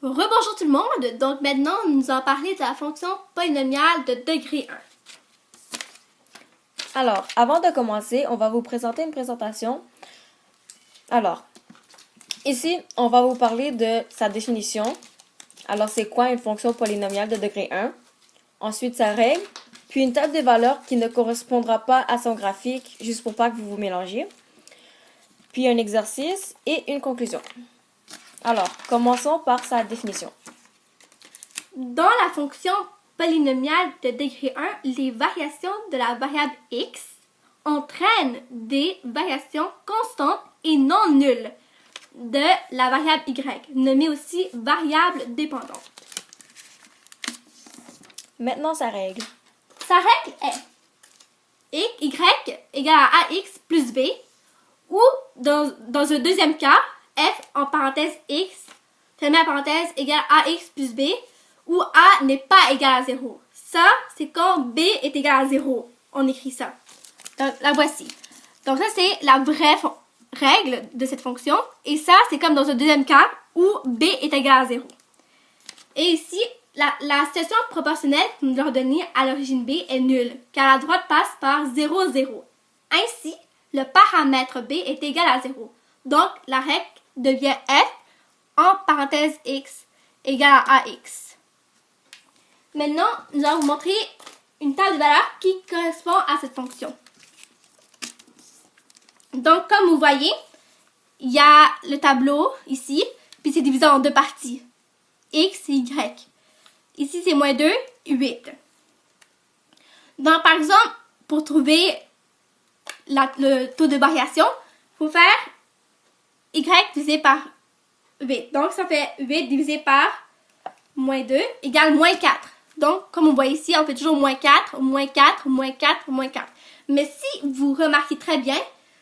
Rebonjour tout le monde, donc maintenant nous allons parler de la fonction polynomiale de degré 1. Alors, avant de commencer, on va vous présenter une présentation. Alors, ici, on va vous parler de sa définition. Alors, c'est quoi une fonction polynomiale de degré 1? Ensuite, sa règle, puis une table de valeurs qui ne correspondra pas à son graphique, juste pour pas que vous vous mélangiez. Puis un exercice et une conclusion. Alors, commençons par sa définition. Dans la fonction polynomiale de degré 1, les variations de la variable x entraînent des variations constantes et non nulles de la variable y, nommée aussi variable dépendante. Maintenant, sa règle. Sa règle est y égale à ax plus b, ou dans un deuxième cas, f en parenthèse x, fermé la parenthèse, égale à ax plus b, où a n'est pas égal à 0. Ça, c'est quand b est égal à 0. On écrit ça. Donc, la voici. Donc, ça, c'est la vraie règle de cette fonction. Et ça, c'est comme dans un deuxième cas où b est égal à 0. Et ici, la situation proportionnelle que nous leur donnons à l'origine b est nulle, car la droite passe par 0, 0. Ainsi, le paramètre b est égal à 0. Donc, la règle devient f en parenthèse x égale à ax. Maintenant, nous allons vous montrer une table de valeurs qui correspond à cette fonction. Donc, comme vous voyez, il y a le tableau ici, puis c'est divisé en deux parties, x et y. Ici, c'est moins 2, 8. Donc, par exemple, pour trouver le taux de variation, il faut faire y divisé par 8. Donc, ça fait 8 divisé par moins 2 égale moins 4. Donc, comme on voit ici, on fait toujours moins 4, moins 4, moins 4, moins 4. Mais si vous remarquez très bien,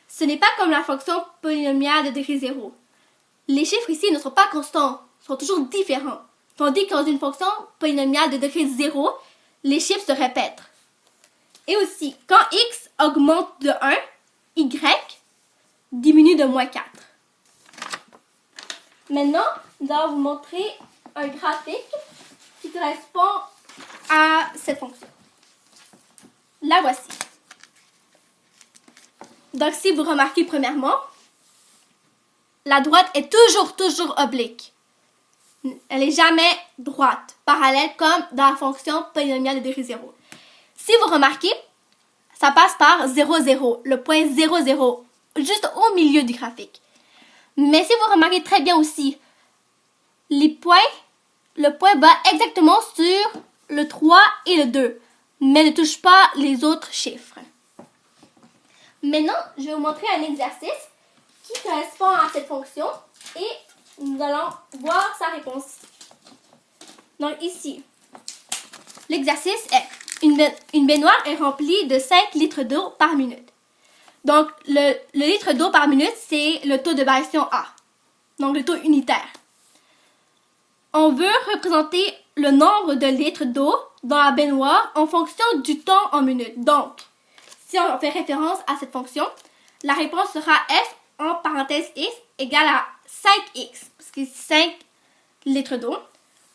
ce n'est pas comme la fonction polynomiale de degré 0. Les chiffres ici ne sont pas constants, sont toujours différents. Tandis que dans une fonction polynomiale de degré 0, les chiffres se répètent. Et aussi, quand x augmente de 1, y diminue de moins 4. Maintenant, nous allons vous montrer un graphique qui correspond à cette fonction. La voici. Donc, si vous remarquez premièrement, la droite est toujours oblique. Elle n'est jamais droite, parallèle, comme dans la fonction polynomiale de degré 0. Si vous remarquez, ça passe par 0, 0, le point 0, 0, juste au milieu du graphique. Mais si vous remarquez très bien aussi, le point va exactement sur le 3 et le 2, mais ne touche pas les autres chiffres. Maintenant, je vais vous montrer un exercice qui correspond à cette fonction et nous allons voir sa réponse. Donc ici, l'exercice est une baignoire est remplie de 5 litres d'eau par minute. Donc le litre d'eau par minute, c'est le taux de variation A, donc le taux unitaire. On veut représenter le nombre de litres d'eau dans la baignoire en fonction du temps en minutes. Donc, si on fait référence à cette fonction, la réponse sera f en parenthèse x égale à 5x, parce que c'est 5 litres d'eau,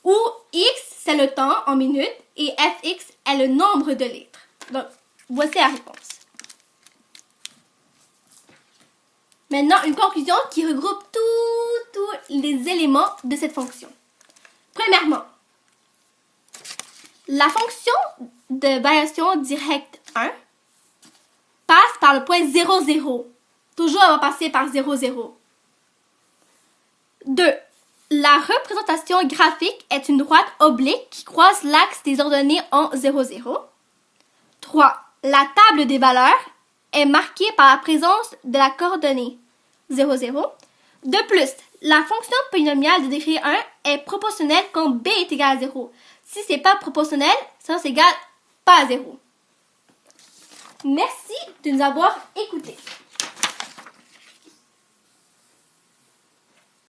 où x c'est le temps en minutes et fx est le nombre de litres. Donc, voici la réponse. Maintenant, une conclusion qui regroupe tous les éléments de cette fonction. Premièrement, la fonction de variation directe 1 passe par le point 0, 0. Toujours, elle va passer par 0, 0. 2. La représentation graphique est une droite oblique qui croise l'axe des ordonnées en 0, 0. 3. La table des valeurs est marquée par la présence de la coordonnée 0, 0. De plus, la fonction polynomiale de degré 1 est proportionnelle quand b est égal à 0. Si ce n'est pas proportionnel, ça c'est égal pas à 0. Merci de nous avoir écoutés.